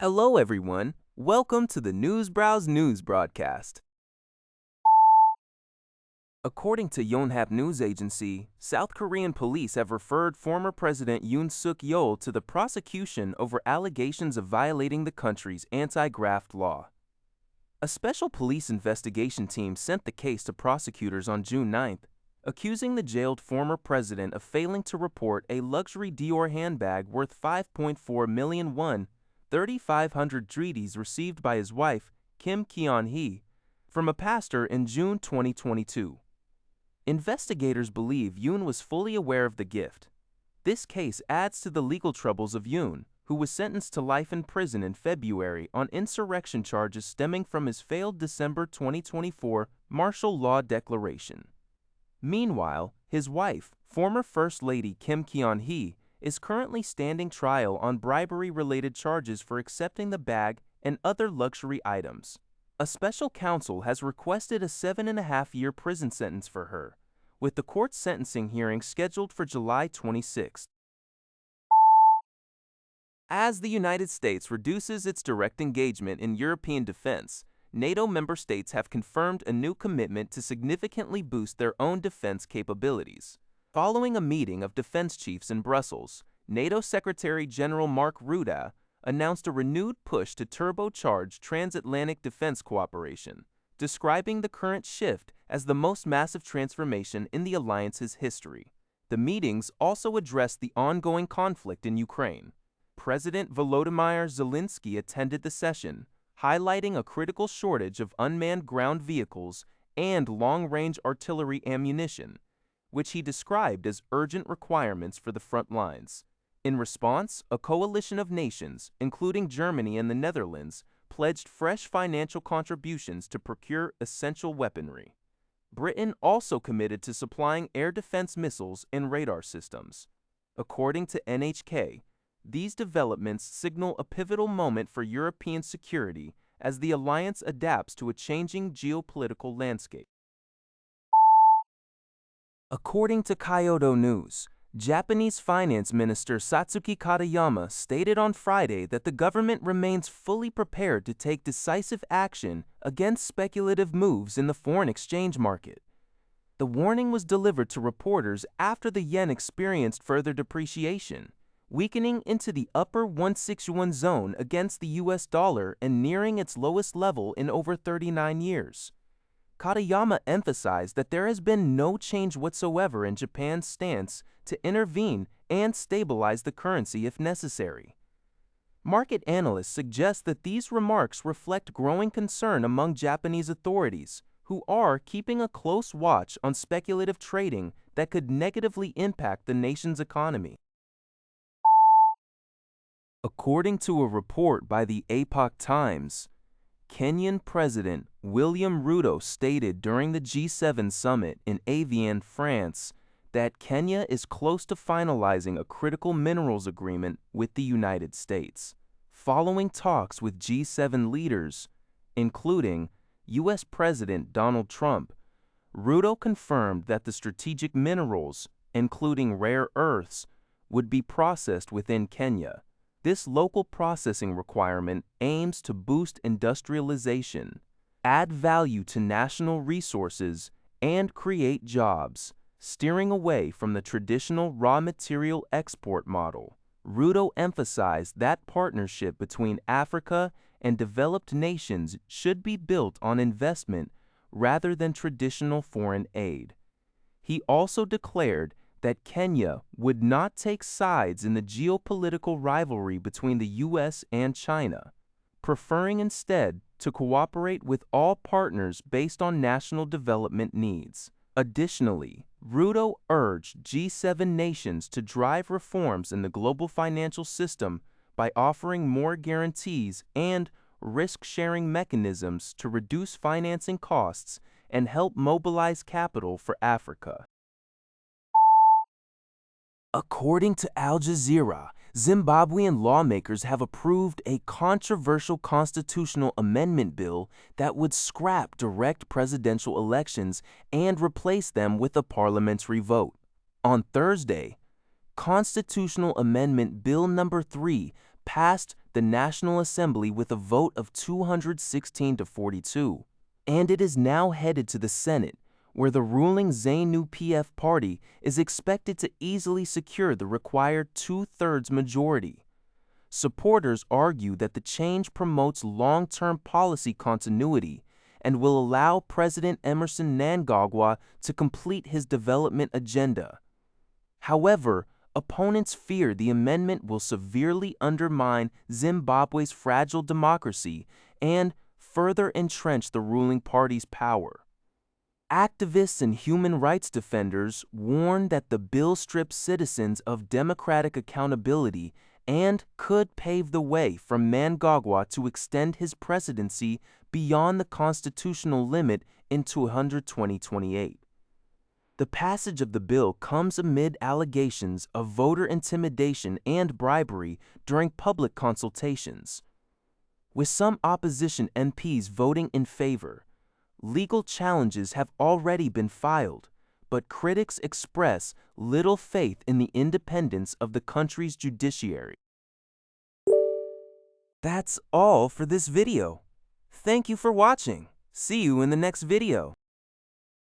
Hello everyone, welcome to the Newsbrowse News broadcast. According to Yonhap News Agency, South Korean police have referred former President Yoon Yeol to the prosecution over allegations of violating the country's anti-graft law. A special police investigation team sent the case to prosecutors on June 9th, accusing the jailed former president of failing to report a luxury Dior handbag worth 5.4 million won, 3,500 treaties received by his wife, Keon, from a pastor in June 2022. Investigators believe Yoon was fully aware of the gift. This case adds to the legal troubles of Yoon, who was sentenced to life in prison in February on insurrection charges stemming from his failed December 2024 martial law declaration. Meanwhile, his wife, former First Lady Kim Keon-hee, is currently standing trial on bribery-related charges for accepting the bag and other luxury items. A special counsel has requested a 7.5-year prison sentence for her, with the court's sentencing hearing scheduled for July 26. As the United States reduces its direct engagement in European defense, NATO member states have confirmed a new commitment to significantly boost their own defense capabilities. Following a meeting of defense chiefs in Brussels, NATO Secretary General Mark Rutte announced a renewed push to turbocharge transatlantic defense cooperation, describing the current shift as the most massive transformation in the alliance's history. The meetings also addressed the ongoing conflict in Ukraine. President Volodymyr Zelensky attended the session, highlighting a critical shortage of unmanned ground vehicles and long-range artillery ammunition, which he described as urgent requirements for the front lines. In response, a coalition of nations, including Germany and the Netherlands, pledged fresh financial contributions to procure essential weaponry. Britain also committed to supplying air defense missiles and radar systems. According to NHK, these developments signal a pivotal moment for European security as the alliance adapts to a changing geopolitical landscape. According to Kyodo News, Japanese Finance Minister Satsuki Katayama stated on Friday that the government remains fully prepared to take decisive action against speculative moves in the foreign exchange market. The warning was delivered to reporters after the yen experienced further depreciation, weakening into the upper 161 zone against the US dollar and nearing its lowest level in over 39 years. Katayama emphasized that there has been no change whatsoever in Japan's stance to intervene and stabilize the currency if necessary. Market analysts suggest that these remarks reflect growing concern among Japanese authorities, who are keeping a close watch on speculative trading that could negatively impact the nation's economy. According to a report by the Epoch Times, Kenyan President William Ruto stated during the G7 summit in Evian, France, that Kenya is close to finalizing a critical minerals agreement with the United States. Following talks with G7 leaders, including U.S. President Donald Trump, Ruto confirmed that the strategic minerals, including rare earths, would be processed within Kenya. This local processing requirement aims to boost industrialization, add value to national resources, and create jobs, steering away from the traditional raw material export model. Ruto emphasized that partnership between Africa and developed nations should be built on investment rather than traditional foreign aid. He also declared that Kenya would not take sides in the geopolitical rivalry between the U.S. and China, preferring instead to cooperate with all partners based on national development needs. Additionally, Ruto urged G7 nations to drive reforms in the global financial system by offering more guarantees and risk-sharing mechanisms to reduce financing costs and help mobilize capital for Africa. According to Al Jazeera, Zimbabwean lawmakers have approved a controversial constitutional amendment bill that would scrap direct presidential elections and replace them with a parliamentary vote. On Thursday, Constitutional Amendment Bill No. 3 passed the National Assembly with a vote of 216 to 42, and it is now headed to the Senate, where the ruling ZANU-PF party is expected to easily secure the required two-thirds majority. Supporters argue that the change promotes long-term policy continuity and will allow President Emerson Mnangagwa to complete his development agenda. However, opponents fear the amendment will severely undermine Zimbabwe's fragile democracy and further entrench the ruling party's power. Activists and human rights defenders warn that the bill strips citizens of democratic accountability and could pave the way for Mnangagwa to extend his presidency beyond the constitutional limit into 2028. The passage of the bill comes amid allegations of voter intimidation and bribery during public consultations. With some opposition MPs voting in favor, legal challenges have already been filed, but critics express little faith in the independence of the country's judiciary. That's all for this video. Thank you for watching. See you in the next video.